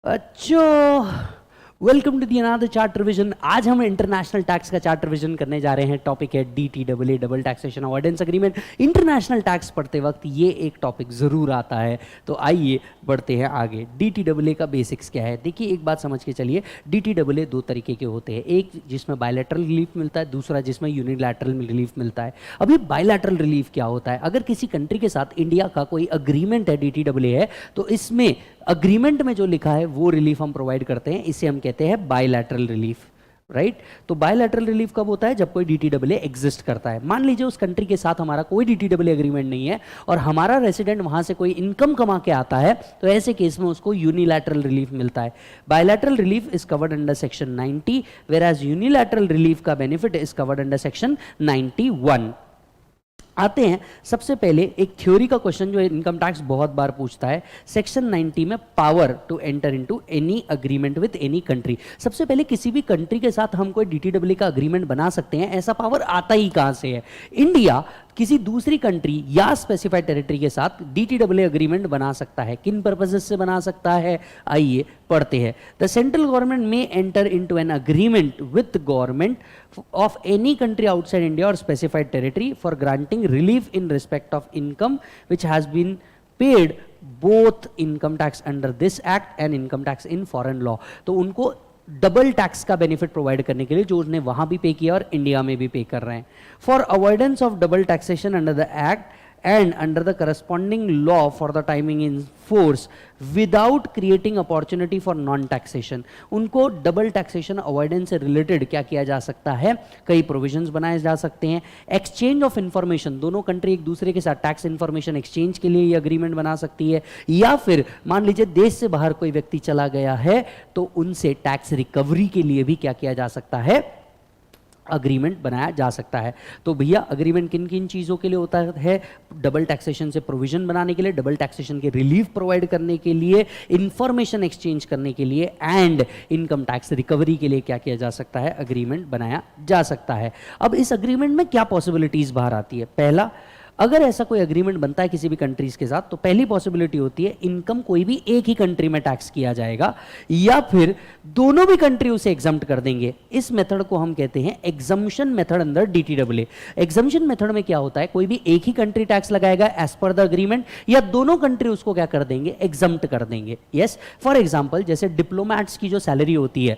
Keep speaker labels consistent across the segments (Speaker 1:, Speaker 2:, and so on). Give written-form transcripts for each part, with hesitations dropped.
Speaker 1: अच्छा, welcome to the another chart revision. आज हम इंटरनेशनल टैक्स का चार्ट रिवीजन करने जा रहे हैं। टॉपिक है DTAA, double taxation avoidance agreement. International tax पढ़ते वक्त ये एक टॉपिक जरूर आता है, तो आइए बढ़ते हैं आगे। DTAA का बेसिक्स क्या है, देखिए एक बात समझ के चलिए। DTAA दो तरीके के होते हैं, एक जिसमें बायलैटरल रिलीफ मिलता है, दूसरा जिसमें यूनिलैटरल रिलीफ मिलता है। अब ये बायलैटरल रिलीफ क्या होता है? अगर किसी कंट्री के साथ इंडिया का कोई अग्रीमेंट है, DTAA है, तो इसमें अग्रीमेंट में जो लिखा है वो रिलीफ हम प्रोवाइड करते हैं, इसे हम कहते हैं बायलैटरल रिलीफ, राइट। तो बायलैटरल रिलीफ कब होता है? जब कोई DTAA एग्जिस्ट करता है। मान लीजिए उस कंट्री के साथ हमारा कोई DTAA एग्रीमेंट नहीं है और हमारा रेसिडेंट वहां से कोई इनकम कमा के आता है, तो ऐसे केस में उसको यूनिलैटरल रिलीफ मिलता है। Bilateral relief is covered under section 90, whereas unilateral relief का benefit is covered under section 91। आते हैं सबसे पहले एक थ्योरी का क्वेश्चन जो इनकम टैक्स बहुत बार पूछता है। सेक्शन 90 में power to enter into any agreement with any country. सबसे पहले किसी भी कंट्री के साथ हम कोई DTAA का अग्रीमेंट बना सकते हैं, ऐसा पावर आता ही कहां से है? इंडिया किसी दूसरी कंट्री या स्पेसिफाइड टेरिटरी के साथ DTAA अग्रीमेंट बना सकता है। किन पर्पसेस से बना सकता है, आइए पढ़ते हैं। द सेंट्रल गवर्नमेंट में enter into an agreement with government of any country outside India or specified territory for granting relief in respect of income which has been paid both income tax under this act and income tax in foreign law। तो उनको double tax का benefit provide करने के लिए जो उसने वहां भी पे किया और इंडिया में भी पे कर रहे हैं। For avoidance of double taxation under the act and under the corresponding law for the timing in force without creating opportunity for non taxation। उनको डबल टैक्सेशन अवॉइडेंस से रिलेटेड क्या किया जा सकता है? कई प्रोविजंस बनाए जा सकते हैं। एक्सचेंज ऑफ इंफॉर्मेशन, दोनों कंट्री एक दूसरे के साथ टैक्स इंफॉर्मेशन एक्सचेंज के लिए ये अग्रीमेंट बना सकती है। या फिर मान लीजिए देश से बाहर कोई व्यक्ति चला गया है, तो उनसे टैक्स रिकवरी के लिए भी क्या किया जा सकता है? अग्रीमेंट बनाया जा सकता है। तो भैया अग्रीमेंट किन किन चीज़ों के लिए होता है? डबल टैक्सेशन से प्रोविजन बनाने के लिए, डबल टैक्सेशन के रिलीफ प्रोवाइड करने के लिए, इंफॉर्मेशन एक्सचेंज करने के लिए एंड इनकम टैक्स रिकवरी के लिए क्या किया जा सकता है? अग्रीमेंट बनाया जा सकता है। अब इस अग्रीमेंट में क्या पॉसिबिलिटीज बाहर आती है? पहला, अगर ऐसा कोई अग्रीमेंट बनता है किसी भी कंट्रीज के साथ, तो पहली पॉसिबिलिटी होती है इनकम कोई भी एक ही कंट्री में टैक्स किया जाएगा या फिर दोनों भी कंट्री उसे एग्जम्प्ट कर देंगे। इस मेथड को हम कहते हैं exemption method under DTAA। Exemption method में क्या होता है? कोई भी एक ही कंट्री टैक्स लगाएगा एज पर द अग्रीमेंट, या दोनों कंट्री उसको क्या कर देंगे? एग्जम्प्ट कर देंगे। यस, फॉर एग्जाम्पल जैसे डिप्लोमैट्स की जो सैलरी होती है,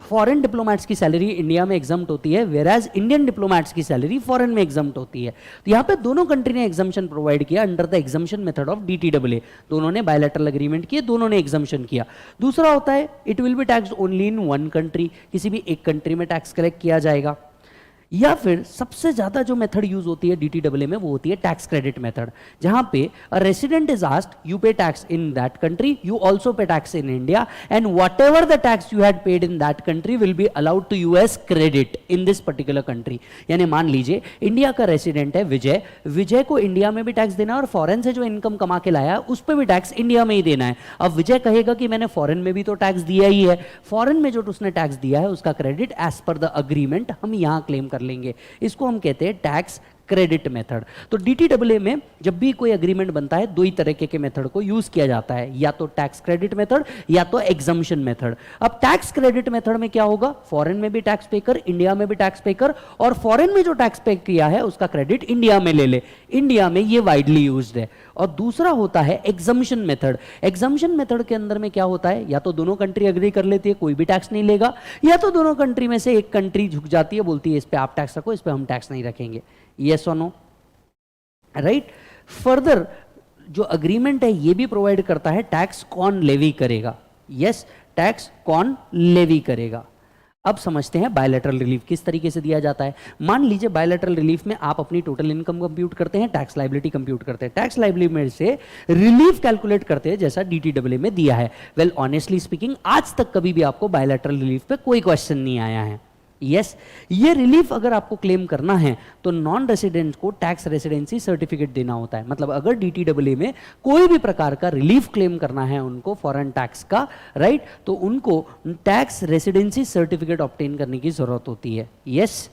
Speaker 1: फॉरेन डिप्लोमैट्स की सैलरी इंडिया में एग्जम्प्ट होती है, वेराज इंडियन डिप्लोमैट्स की सैलरी फॉरेन में एग्जम्प्ट होती है। तो यहां पे दोनों कंट्री ने एग्जम्पशन प्रोवाइड किया under the exemption method of DTAA। दोनों ने बायलैटरल एग्रीमेंट किए, दोनों ने एग्जम्पशन किया। दूसरा होता है it will be taxed only in one country, किसी भी एक कंट्री में टैक्स कलेक्ट किया जाएगा। या फिर सबसे ज्यादा जो मेथड यूज होती है DTAA में, वो होती है टैक्स क्रेडिट मेथड, जहां पे a resident is asked you pay tax in that country, you also pay tax in India and whatever the tax you had paid in that country will be allowed to you as credit in this particular country. यानी मान लीजिए India का resident है विजय, विजय को India में भी tax देना है और फॉरेन से जो इनकम कमा के लाया है उस पर भी टैक्स इंडिया में ही देना है। अब विजय कहेगा कि मैंने फॉरेन में भी तो टैक्स दिया ही है, फॉरेन में जो उसने टैक्स दिया है उसका credit as per the agreement हम यहां क्लेम कर लेंगे। इसको हम कहते हैं टैक्स क्रेडिट मेथड। तो DTAA में जब भी कोई अग्रीमेंट बनता है, दो ही तरीके के मेथड को यूज किया जाता है, या तो टैक्स क्रेडिट मेथड या तो एग्जम्पशन मेथड। अब टैक्स क्रेडिट मेथड में क्या होगा? फॉरेन में भी टैक्स पे कर, इंडिया में भी टैक्स पे कर, और फॉरेन में जो टैक्स पे किया है उसका क्रेडिट इंडिया में ले ले। इंडिया में ये वाइडली यूज्ड है। और दूसरा होता है एग्जम्पशन मेथड। एग्जम्पशन मेथड के अंदर में क्या होता है? या तो दोनों कंट्री अग्री कर लेती है कोई भी टैक्स नहीं लेगा, या तो दोनों कंट्री में से एक कंट्री झुक जाती है, बोलती है इस पे आप टैक्स रखो, इस पे हम टैक्स नहीं रखेंगे। यस और नो, राइट। फर्दर जो अग्रीमेंट है ये भी प्रोवाइड करता है टैक्स कौन लेवी करेगा। यस, टैक्स कौन लेवी करेगा। अब समझते हैं बायलैटरल रिलीफ किस तरीके से दिया जाता है। मान लीजिए बायलैटरल रिलीफ में आप अपनी टोटल इनकम कंप्यूट करते हैं, टैक्स लायबिलिटी कंप्यूट करते हैं, टैक्स लायबिलिटी में से रिलीफ कैलकुलेट करते हैं जैसा DTAA में दिया है। वेल ऑनेस्टली स्पीकिंग, आज तक कभी भी आपको बायलैटरल रिलीफ पे कोई क्वेश्चन नहीं आया है। यस, ये रिलीफ अगर आपको क्लेम करना है तो नॉन रेसिडेंट को टैक्स रेसिडेंसी सर्टिफिकेट देना होता है। मतलब अगर DTAA में कोई भी प्रकार का रिलीफ क्लेम करना है उनको फॉरेन टैक्स का, राइट, तो उनको टैक्स रेसिडेंसी सर्टिफिकेट ऑब्टेन करने की जरूरत होती है। यस,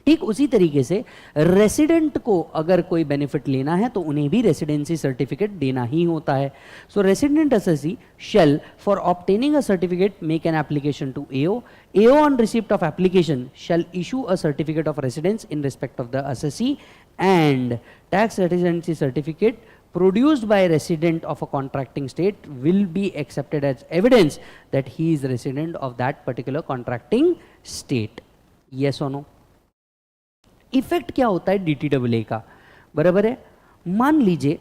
Speaker 1: ठीक उसी तरीके से रेसिडेंट को अगर कोई बेनिफिट लेना है तो उन्हें भी रेसिडेंसी सर्टिफिकेट देना ही होता है. So resident SSC shall for obtaining a certificate make an application to AO. AO on receipt of application shall issue a certificate of residence in respect of the SSC and tax residency certificate produced by a resident of a contracting state will be accepted as evidence that he is resident of that particular contracting state. Yes or no? Effect क्या होता है डीटीडब्ल्यूए का, बराबर है. मान लीजिए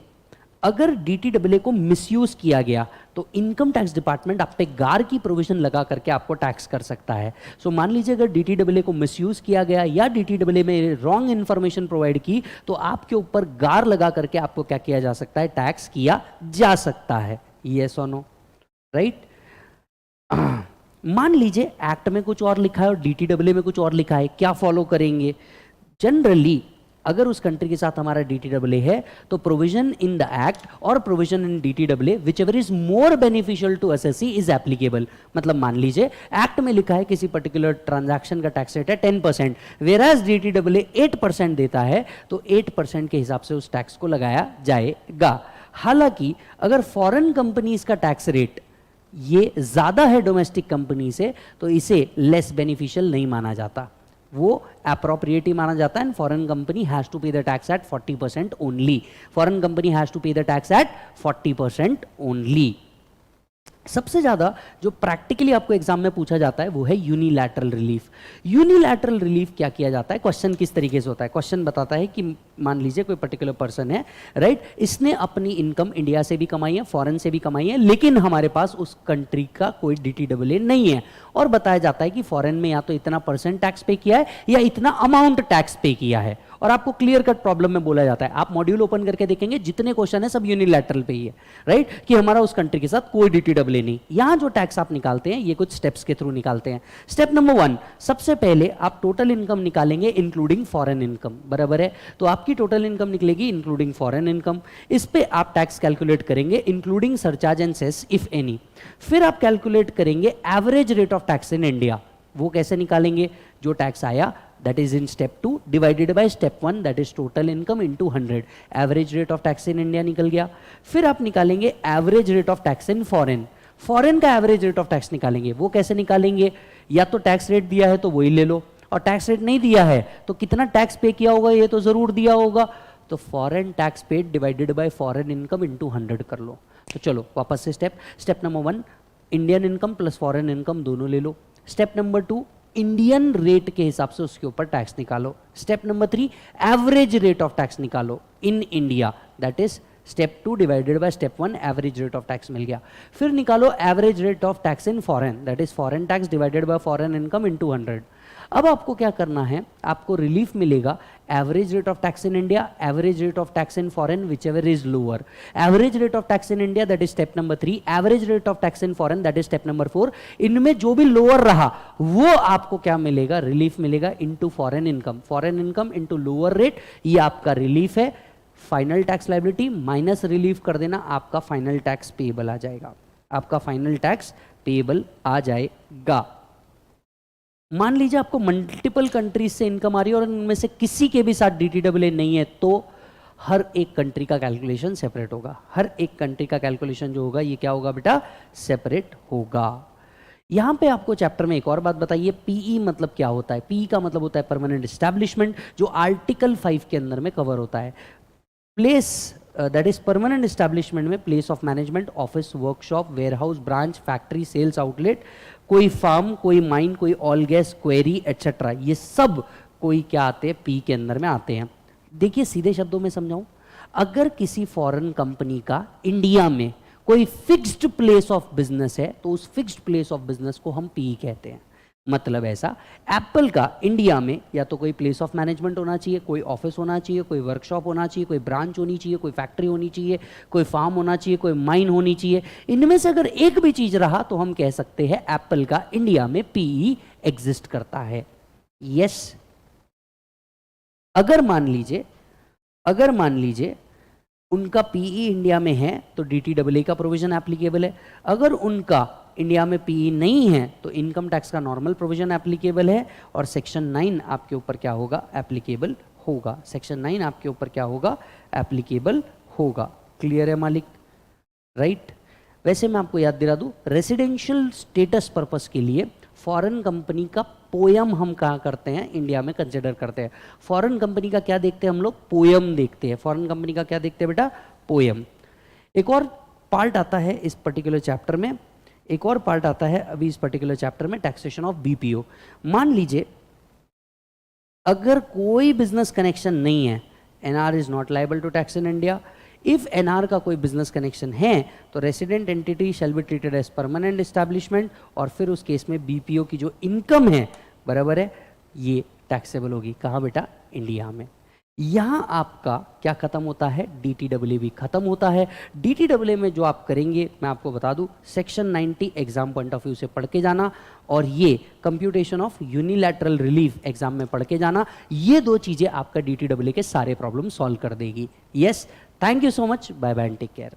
Speaker 1: अगर डीटीडब्ल्यूए को मिसयूज किया गया तो इनकम टैक्स डिपार्टमेंट आप पे गार की प्रोविजन लगा करके आपको टैक्स कर सकता है. सो मान लीजिए अगर डीटीडब्ल्यूए को मिसयूज किया गया या डीटीडब्ल्यूए में रॉन्ग इंफॉर्मेशन प्रोवाइड की तो आपके ऊपर गार लगा करके आपको क्या किया जा सकता है, टैक्स किया जा सकता है. यस और नो, राइट. मान लीजिए एक्ट में कुछ और लिखा है और डीटीडब्ल्यूए में कुछ और लिखा है, क्या फॉलो करेंगे. जनरली अगर उस कंट्री के साथ हमारा डीटीडब्ल्यूए है तो प्रोविजन इन द एक्ट और provision in DTWA whichever is more beneficial to SSC is applicable. मतलब मान लीजिए एक्ट में लिखा है किसी पर्टिकुलर ट्रांजैक्शन का टैक्स रेट है 10%, वेराज डीटीडब्ल्यूए 8% देता है तो 8% के हिसाब से उस टैक्स को लगाया जाएगा. हालांकि अगर फॉरेन कंपनीज का टैक्स रेट ये ज्यादा है डोमेस्टिक कंपनी से तो इसे लेस बेनिफिशियल नहीं माना जाता, वो अप्रोप्रिएट ही माना जाता है. And foreign company has to pay the tax at 40% only. Foreign company has to pay the tax at 40% only. सबसे ज्यादा जो प्रैक्टिकली आपको एग्जाम में पूछा जाता है वो है यूनिलैटरल रिलीफ. यूनिलैटरल रिलीफ क्या किया जाता है, क्वेश्चन किस तरीके से होता है. क्वेश्चन बताता है कि मान लीजिए कोई पर्टिकुलर पर्सन है, राइट, इसने अपनी इनकम इंडिया से भी कमाई है, फॉरेन से भी कमाई है, लेकिन हमारे पास उस कंट्री का कोई डीटीडब्ल्यूए नहीं है और बताया जाता है कि फॉरेन में या तो इतना परसेंट टैक्स पे किया है या इतना अमाउंट टैक्स पे किया है. और आपको क्लियर कट प्रॉब्लम में बोला जाता है, आप मॉड्यूल ओपन करके देखेंगे जितने क्वेश्चन है सब यूनिलैटरल पे ही है, राइट, कि हमारा उस कंट्री के साथ कोई डीटीडब्ल्यूए नहीं. यहां जो टैक्स आप निकालते हैं ये कुछ स्टेप्स के थ्रू निकालते हैं. स्टेप नंबर 1, सबसे पहले आप टोटल इनकम निकालेंगे इंक्लूडिंग फॉरेन इनकम, बराबर है. तो आपकी टोटल इनकम निकलेगी इंक्लूडिंग फॉरेन इनकम. इस पे आप टैक्स कैलकुलेट करेंगे including surcharge and cess if any. फिर आप कैलकुलेट करेंगे average rate of tax in India. वो कैसे निकालेंगे, जो टैक्स आया that is in step 2 divided by step 1 that is total income into 100. Average rate of tax in India निकल गया. फिर आप निकालेंगे average rate of tax in foreign. Foreign का एवरेज रेट ऑफ टैक्स निकालेंगे. वो कैसे निकालेंगे, या तो टैक्स रेट दिया है तो वही ले लो, और टैक्स रेट नहीं दिया है तो कितना टैक्स पे किया होगा ये तो जरूर दिया होगा, तो foreign tax paid divided by foreign income into 100 कर लो. तो चलो वापस से step number 1 Indian income plus foreign income दोनों ले लो. स्टेप नंबर 2 इंडियन रेट के हिसाब से उसके ऊपर टैक्स निकालो. Step number 3 average rate of tax निकालो in India, that is step 2 divided by step 1 average rate of tax मिल गया. फिर निकालो average rate of tax in foreign, that is foreign tax divided by foreign income into 100. अब आपको क्या करना है, आपको रिलीफ मिलेगा average rate of tax in India, average rate of tax in foreign which ever is lower. Average rate of tax in India that is step number 3, average rate of tax in foreign that is step number 4. इनमें जो भी lower रहा वो आपको क्या मिलेगा, relief मिलेगा into foreign income. Foreign income into lower rate, ये आपका रिलीफ है. Final tax liability minus relief कर देना, आपका फाइनल टैक्स पेएबल आ जाएगा. आपका फाइनल टैक्स पेएबल आ जाएगा. मान लीजिए आपको मल्टीपल कंट्रीज से इनकम आ रही है और उनमें से किसी के भी साथ डीटीडब्ल्यूए नहीं है तो हर एक कंट्री का कैलकुलेशन सेपरेट होगा. हर एक कंट्री का कैलकुलेशन जो होगा ये क्या होगा बेटा, सेपरेट होगा. यहां पे आपको चैप्टर में एक और बात बताइए, पीई मतलब क्या होता है. पीई का मतलब होता है परमानेंट एस्टैब्लिशमेंट, जो आर्टिकल 5 के अंदर में कवर होता है. Place that is permanent establishment में place of management, office, workshop, warehouse, branch, factory, sales outlet, कोई फार्म, कोई माइन, कोई ऑयल गैस क्वेरी एटसेट्रा, ये सब कोई क्या आते हैं, पी के अंदर में आते हैं. देखिए सीधे शब्दों में समझाऊं, अगर किसी फॉरेन कंपनी का इंडिया में कोई फिक्स्ड प्लेस ऑफ बिजनेस है तो उस फिक्स्ड प्लेस ऑफ बिजनेस को हम पी कहते हैं. मतलब ऐसा एप्पल का इंडिया में या तो कोई प्लेस ऑफ मैनेजमेंट होना चाहिए, कोई ऑफिस होना चाहिए, कोई वर्कशॉप होना चाहिए, कोई ब्रांच होनी चाहिए, कोई फैक्ट्री होनी चाहिए, कोई फार्म होना चाहिए, कोई माइन होनी चाहिए. इनमें से अगर एक भी चीज रहा तो हम कह सकते हैं एप्पल का इंडिया में पीई एग्जिस्ट करता है. यस. अगर मान लीजिए उनका पीई इंडिया में है तो डीटीडब्ल्यूए का प्रोविजन एप्लीकेबल है। अगर उनका इंडिया में पीई नहीं है तो इनकम टैक्स का नॉर्मल प्रोविजन एप्लीकेबल है और सेक्शन 9 आपके ऊपर क्या होगा, एप्लीकेबल होगा। सेक्शन 9 आपके ऊपर क्या होगा, एप्लीकेबल होगा। क्लियर है मालिक, राइट? वैसे मैं आपको याद दिला दूं, रेसिडेंशियल स्टेटस पर्पस के लिए फॉरेन कंपनी का पोयम हम कहाँ करते हैं, इंडिया में कंसिडर करते हैं। फॉरेन कंपनी का क्या देखते हैं हम लोग, पोयम देखते हैं। फॉरेन कंपनी का क्या देखते हैं बेटा, पोयम। एक और पार्ट आता है इस पर्टिकुलर चैप्टर में, एक और पार्ट आता है अभी इस पर्टिकुलर चैप्टर में, टैक्सेशन ऑफ बीपीओ। मान लीजिए अगर कोई बिजनेस कनेक्शन नहीं है, NR is not liable to tax in India. If NR का कोई बिजनेस कनेक्शन है तो resident entity shall be treated as permanent establishment, और फिर उस केस में बीपीओ की जो इनकम है, बराबर है, ये टैक्सेबल होगी। कहाँ बेटा, इंडिया में। यहाँ आपका क्या खत्म होता है, डीटीडब्ल्यू भी खत्म होता है। डीटीडब्ल्यू में जो आप करेंगे मैं आपको बता दूं, section 90 exam point of view से पढ़ के जाना, और ये computation of unilateral relief exam में पढ़ के जाना। ये दो चीजें आपका डीटीडब्ल्यू के सारे प्रॉब्लम सॉल्व कर देगी। Yes, thank you so much, bye bye and take care.